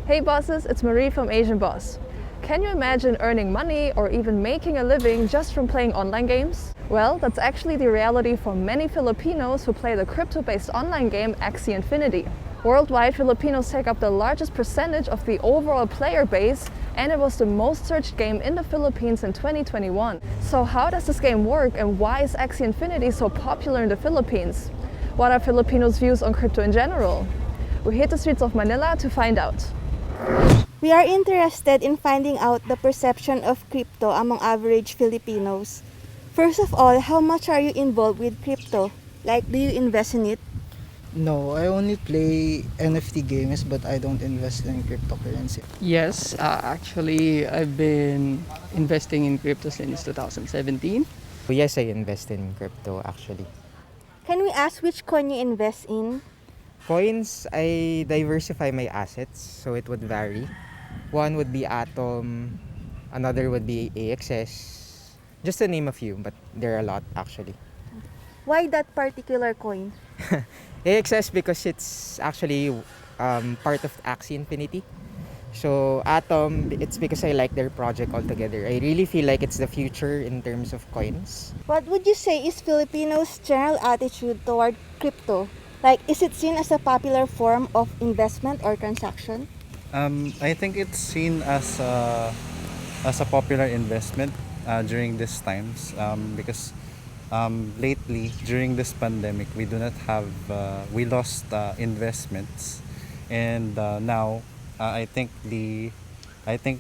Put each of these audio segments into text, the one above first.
Hey bosses, it's Marie from Asian Boss. Can you imagine earning money or even making a living just from playing online games? Well, that's actually the reality for many Filipinos who play the crypto-based online game Axie Infinity. Worldwide, Filipinos take up the largest percentage of the overall player base, and it was the most searched game in the Philippines in 2021. So how does this game work, and why is Axie Infinity so popular in the Philippines? What are Filipinos' views on crypto in general? We hit the streets of Manila to find out. We are interested in finding out the perception of crypto among average Filipinos. First of all, how much are you involved with crypto? Like, do you invest in it? No, I only play NFT games but I don't invest in cryptocurrency. Yes, actually, I've been investing in crypto since 2017. Yes, I invest in crypto actually. Can we ask which coin you invest in? Coins, I diversify my assets, so it would vary. One would be Atom, another would be AXS, just to name a few, but there are a lot actually. Why that particular coin? AXS because it's actually part of Axie Infinity. So Atom, it's because I like their project altogether. I really feel like it's the future in terms of coins. What would you say is Filipinos' general attitude toward crypto? Like, is it seen as a popular form of investment or transaction? I think it's seen as a popular investment during these times because lately during this pandemic we lost investments, and now I think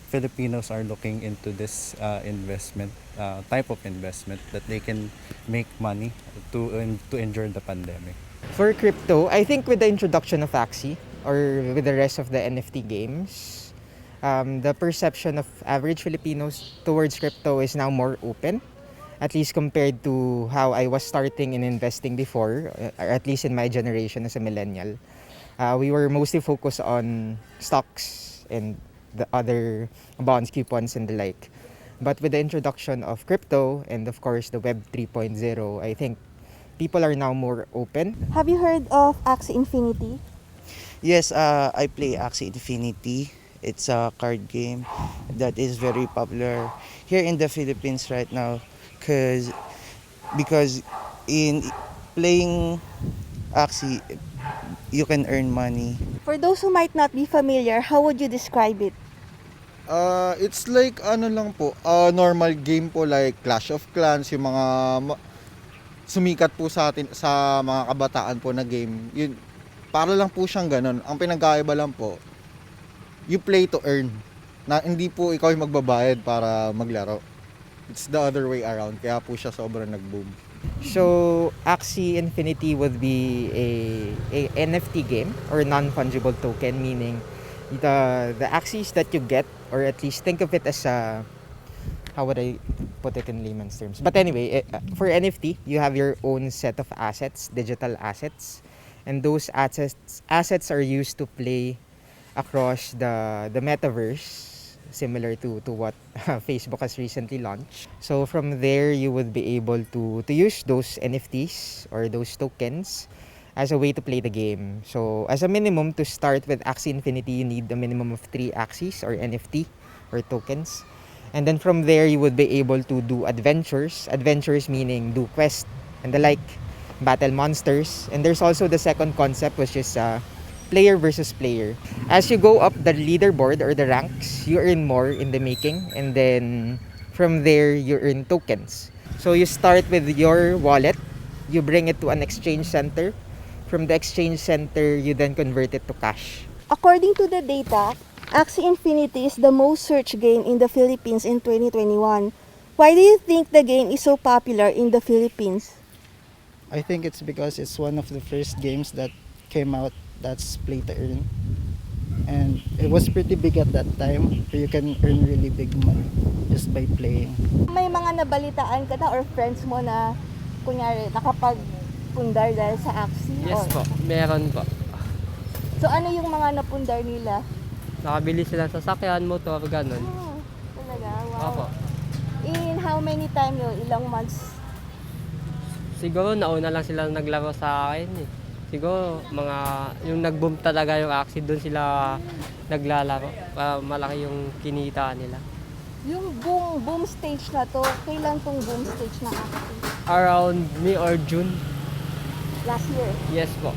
Filipinos are looking into this investment type of investment that they can make money to endure the pandemic. For crypto, I think with the introduction of Axie or with the rest of the NFT games, the perception of average Filipinos towards crypto is now more open, at least compared to how I was starting in investing before, or at least in my generation as a millennial. We were mostly focused on stocks and the other bonds, coupons, and the like. But with the introduction of crypto and of course the Web 3.0, I think people are now more open. Have you heard of Axie Infinity? Yes, I play Axie Infinity. It's a card game that is very popular here in the Philippines right now because in playing Axie, you can earn money. For those who might not be familiar, how would you describe it? It's like ano lang po, normal game po like Clash of Clans, yung mga sumikat po sa atin sa mga kabataan po na game. Yun, para lang po siyang ganun. Ang pinagkaiba lang po, you play to earn. Na hindi po ikaw yung magbabayad para maglaro. It's the other way around. Kaya po siya sobrang nag-boom. So Axie Infinity would be a NFT game or non-fungible token, meaning the Axies that you get, or at least think of it as a, how would I put it in layman's terms? But anyway, for NFT, you have your own set of assets, digital assets, and those assets are used to play across the metaverse, similar to what Facebook has recently launched. So from there, you would be able to use those NFTs or those tokens as a way to play the game. So as a minimum, to start with Axie Infinity, you need a minimum of 3 Axies or NFT or tokens. And then from there, you would be able to do adventures. Adventures meaning do quests and the like, battle monsters. And there's also the second concept, which is player versus player. As you go up the leaderboard or the ranks, you earn more in the making. And then from there, you earn tokens. So you start with your wallet. You bring it to an exchange center. From the exchange center, you then convert it to cash. According to the data, Axie Infinity is the most searched game in the Philippines in 2021. Why do you think the game is so popular in the Philippines? I think it's because it's one of the first games that came out that's play to earn. And it was pretty big at that time. You can earn really big money just by playing. May mga nabalitaan ka na or friends mo na kunyari nakapagpundar dahil sa Axie? Yes Or- po, meron po. So ano yung mga napundar nila? Nakabili sila sa sasakyan, motor, ganun. Talaga? Wow. Opo. In how many time yun? Ilang months? Siguro nauna lang sila naglaro sa akin eh. Siguro, yung nag-boom talaga yung Axie, doon sila naglalaro. Malaki yung kinita nila. Yung boom stage na to, kailan tong boom stage na Axie? Around May or June. Last year? Yes po.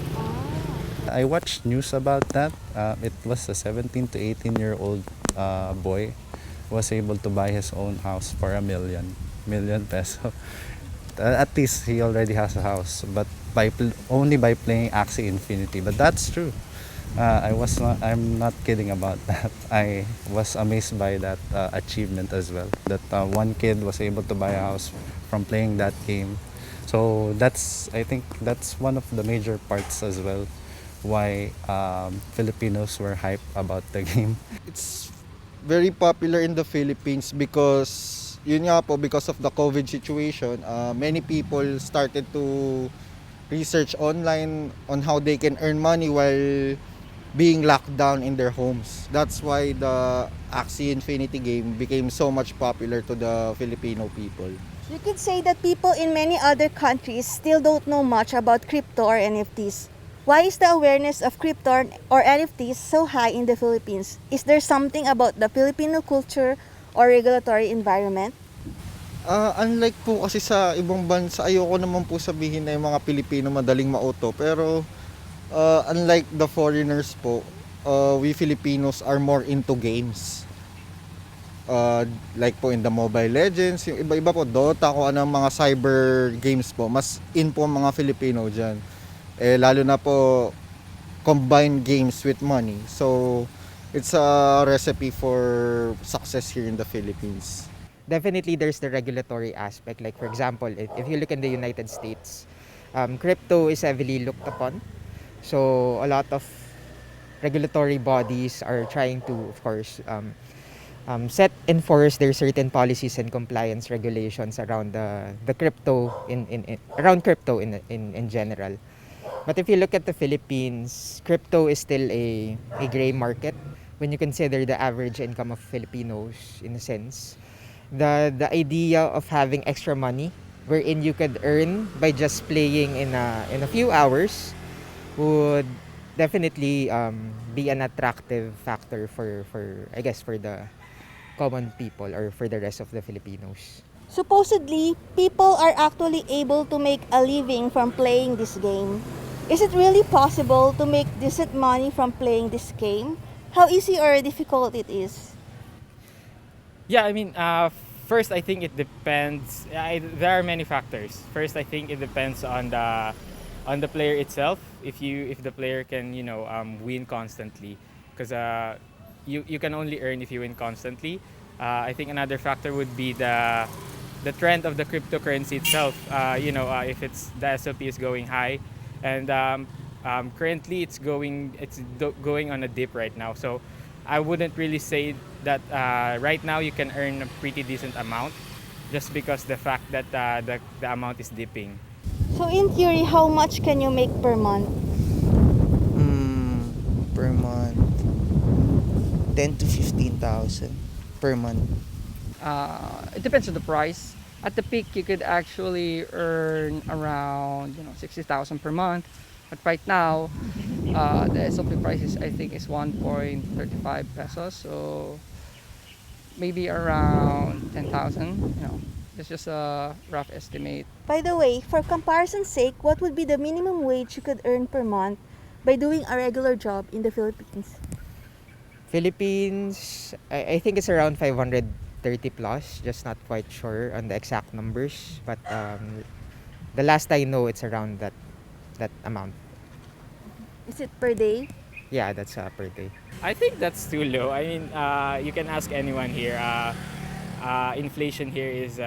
I watched news about that. It was a 17 to 18-year-old boy was able to buy his own house for million peso. At least he already has a house, but only by playing Axie Infinity. But that's true. I'm not kidding about that. I was amazed by that achievement as well. That one kid was able to buy a house from playing that game. So I think that's one of the major parts as well why Filipinos were hyped about the game. It's very popular in the Philippines because yun nga po, because of the COVID situation, many people started to research online on how they can earn money while being locked down in their homes. That's why the Axie Infinity game became so much popular to the Filipino people. You could say that people in many other countries still don't know much about crypto or NFTs. Why is the awareness of crypto or NFTs so high in the Philippines? Is there something about the Filipino culture or regulatory environment? Unlike po kasi sa ibang bansa, ayoko naman po sabihin na yung mga Pilipino madaling mauto. Pero unlike the foreigners po, we Filipinos are more into games. Like po in the Mobile Legends, yung iba-iba po, Dota, kung ano mga cyber games po, mas in po mga Filipino dyan. Lalo na po combined games with money. So it's a recipe for success here in the Philippines. Definitely there's the regulatory aspect. Like for example, if you look in the United States, crypto is heavily looked upon. So a lot of regulatory bodies are trying to, of course, enforce their certain policies and compliance regulations around the crypto around crypto in general. But if you look at the Philippines, crypto is still a gray market when you consider the average income of Filipinos in a sense. The idea of having extra money wherein you could earn by just playing in a few hours would definitely be an attractive factor for I guess for the common people or for the rest of the Filipinos. Supposedly, people are actually able to make a living from playing this game. Is it really possible to make decent money from playing this game? How easy or difficult it is? Yeah, I mean, first I think it depends. There are many factors. First, I think it depends on the player itself. If the player can win constantly, because you can only earn if you win constantly. I think another factor would be the trend of the cryptocurrency itself. If the SLP is going high, and currently it's going on a dip right now. So I wouldn't really say that right now you can earn a pretty decent amount, just because the fact that the amount is dipping. So in theory, how much can you make per month? Per month, 10 to 15,000 per month. It depends on the price. At the peak, you could actually earn around 60,000 per month. But right now, the SLP price I think is 1.35 pesos. So maybe around 10,000. It's just a rough estimate. By the way, for comparison's sake, what would be the minimum wage you could earn per month by doing a regular job in the Philippines? Philippines, I think it's around 530 plus, just not quite sure on the exact numbers, but the last I know it's around that amount. Is it per day? Yeah, that's per day. I think that's too low. I mean, you can ask anyone here. Inflation here is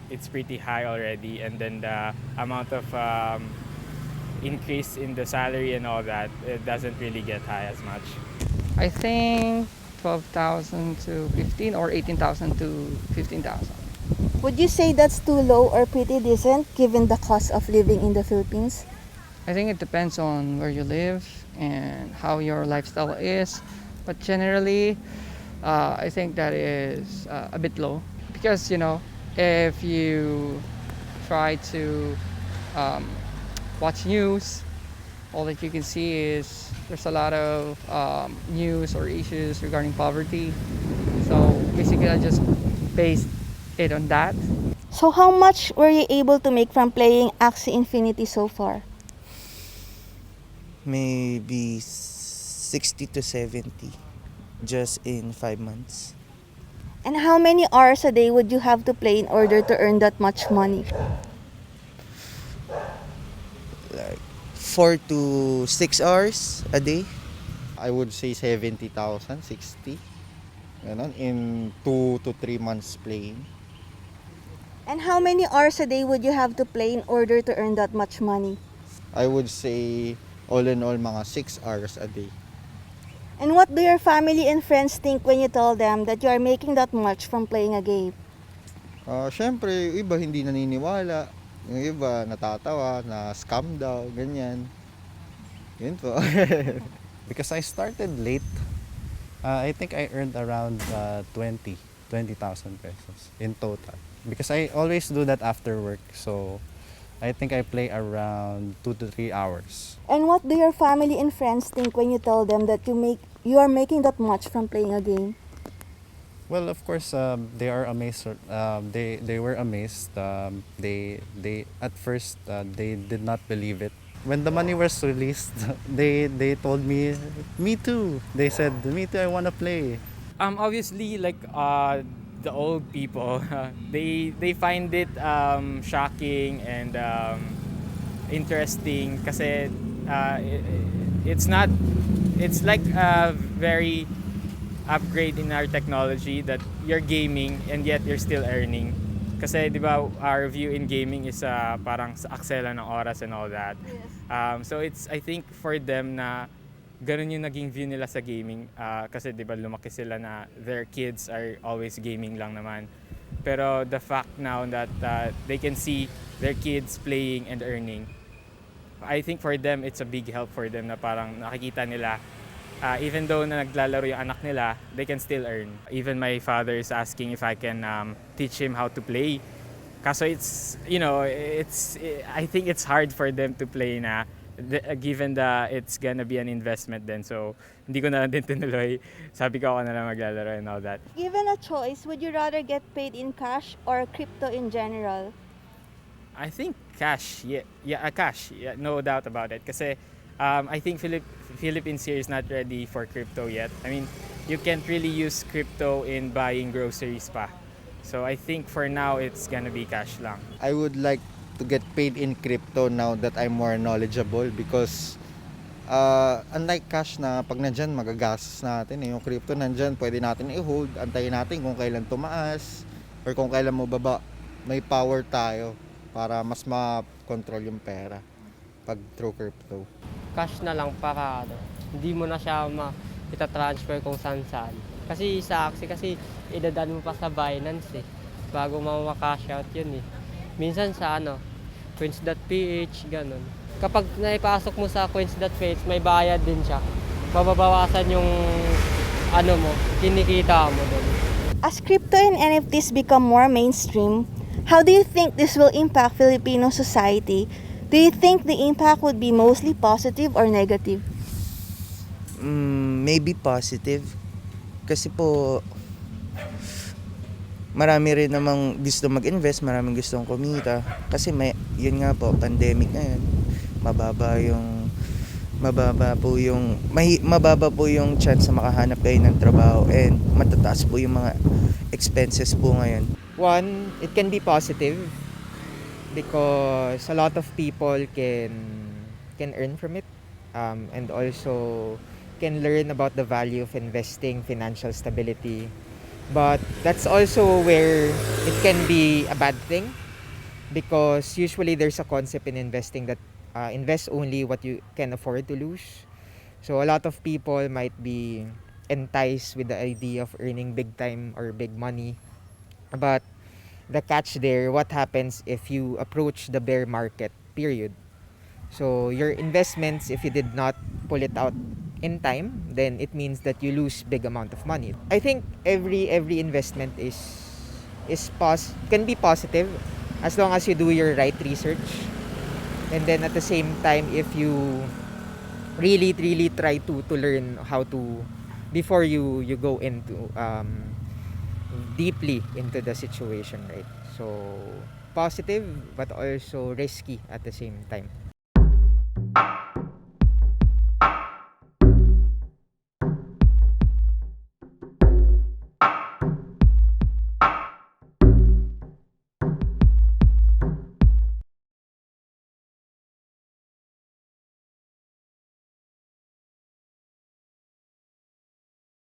it's pretty high already, and then the amount of increase in the salary and all that, it doesn't really get high as much. I think 12,000 to 15 or 18,000 to 15,000. Would you say that's too low or pretty decent given the cost of living in the Philippines? I think it depends on where you live and how your lifestyle is. But generally, I think that is a bit low. Because, if you try to watch news all that you can see is there's a lot of news or issues regarding poverty. So basically, I just based it on that. So how much were you able to make from playing Axie Infinity so far? Maybe 60 to 70 just in 5 months. And how many hours a day would you have to play in order to earn that much money? Like 4 to 6 hours a day. I would say 70,000, 60. Ganon, in 2 to 3 months playing. And how many hours a day would you have to play in order to earn that much money? I would say all in all mga 6 hours a day. And what do your family and friends think when you tell them that you are making that much from playing a game? Siyempre, yung iba hindi naniniwala. Yung iba natatawa, na scam daw, ganyan. Yun po. Because I started late, I think I earned around 20,000 pesos in total. Because I always do that after work, so I think I play around 2 to 3 hours. And what do your family and friends think when you tell them that you are making that much from playing a game? Well, of course, they are amazed. They were amazed. They at first they did not believe it. When the money was released, they told me too. They said, me too. I wanna play. Obviously, like the old people, they find it shocking and interesting kasi it's like a very upgrade in our technology that you're gaming and yet you're still earning. Kasi di ba our view in gaming is parang sa aksela ng oras and all that. So it's I think for them na ganun yung naging view nila sa gaming kasi di ba lumaki sila na their kids are always gaming lang naman. Pero the fact now that they can see their kids playing and earning, I think for them it's a big help for them na parang nakikita nila even though na naglalaro yung anak nila, they can still earn. Even my father is asking if I can teach him how to play. Kaso it's, you know, I think it's hard for them to play na given that it's gonna be an investment then. So, hindi ko na lang din tinuloy. Sabi ko ako na lang maglalaro and all that. Given a choice, would you rather get paid in cash or crypto in general? I think cash, cash, no doubt about it. Kasi I think Philippines here is not ready for crypto yet. I mean, you can't really use crypto in buying groceries pa. So I think for now, it's gonna be cash lang. I would like to get paid in crypto now that I'm more knowledgeable because unlike cash na pag nandyan magagastos natin yung crypto nandyan pwede natin i-hold, antayin natin kung kailan tumaas or kung kailan mo baba. May power tayo para mas ma-control yung pera pag through crypto. Cash na lang para hindi mo na siya ita-transfer kung saan-saan. Kasi sa Axie kasi idadaan mo pa sa Binance bago maka-cash out yun Minsan sa coins.ph ganun. Kapag naipasok mo sa coins.ph may bayad din siya. Mababawasan yung kinikita mo doon. As crypto and NFTs become more mainstream, how do you think this will impact Filipino society? Do you think the impact would be mostly positive or negative? Maybe positive. Kasi po, marami rin namang gusto mag-invest, maraming gustong kumita. Kasi yun nga po, pandemic na yun. Mababa po yung chance na makahanap kayo ng trabaho and matataas po yung mga expenses po ngayon. One, it can be positive because a lot of people can earn from it and also can learn about the value of investing, financial stability. But that's also where it can be a bad thing because usually there's a concept in investing that invest only what you can afford to lose. So a lot of people might be enticed with the idea of earning big time or big money. But the catch there, what happens if you approach the bear market period? So your investments, if you did not pull it out in time, then it means that you lose big amount of money. I think every investment can be positive as long as you do your right research. And then at the same time, if you really try to learn how to before you go into deeply into the situation, right? So positive but also risky at the same time.